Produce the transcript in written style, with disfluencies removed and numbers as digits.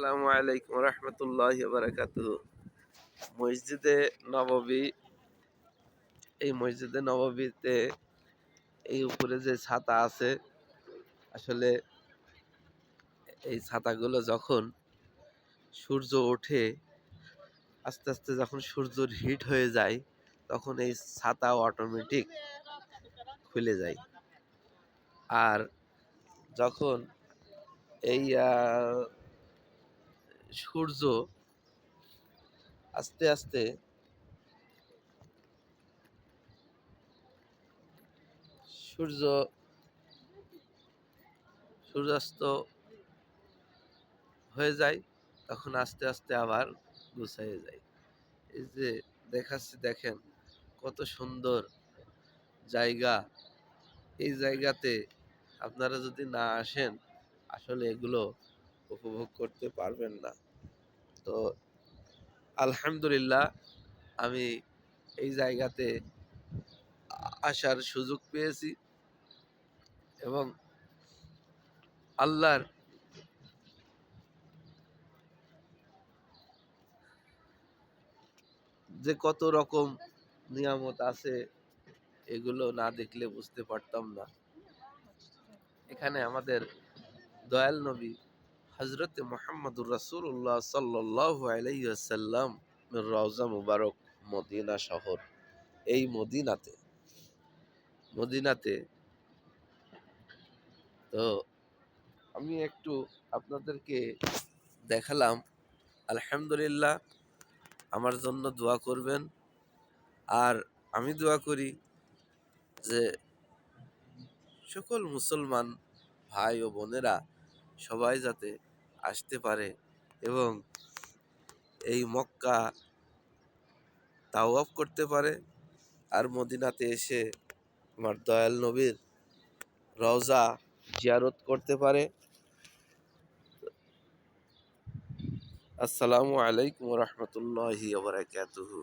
আসসালামু আলাইকুম রহমতুল্লাহি ওয়া বারাকাতুহু। মসজিদে নববী, এই মসজিদে নববীতে এই উপরে যে ছাতা আছে, আসলে এই ছাতাগুলো যখন সূর্য ওঠে, আস্তে আস্তে যখন সূর্যর হিট হয়ে যায়, তখন এই ছাতা অটোমেটিক খুলে যায়। আর যখন এই সূর্য আস্তে আস্তে সূর্যাস্ত হয়ে যায়, তখন আস্তে আস্তে আবার গুছাইয়ে যায়। এই যে দেখাচ্ছি, দেখেন কত সুন্দর জায়গা। এই জায়গাতে আপনারা যদি না আসেন, আসলে এগুলো উপভোগ করতে পারবেন না। তো আলহামদুলিল্লাহ, আমি এই জায়গাতে আসার সুযোগ পেয়েছি এবং আল্লাহর যে কত রকম নিয়ামত আছে, এগুলো না দেখলে বুঝতে পারতাম না। এখানে আমাদের দয়াল নবী হজরত মোহাম্মদুর রাসূলুল্লাহ সাল্লাল্লাহু আলাইহি ওয়াসাল্লাম রওজা মুবারক মদিনা শহর। এই মদিনাতে তো আমি একটু আপনাদেরকে দেখালাম। আলহামদুলিল্লাহ, আমার জন্য দোয়া করবেন। আর আমি দোয়া করি যে সকল মুসলমান ভাই ও বোনেরা সবাই যাতে আসতে পারে এবং এই মক্কা তাওয়াফ করতে পারে, আর মদিনাতে এসে আমার দয়াল নবীর রওজা জিয়ারত করতে পারে। আসসালামু আলাইকুম রহমতুল্লাহি ওয়া বারাকাতুহু।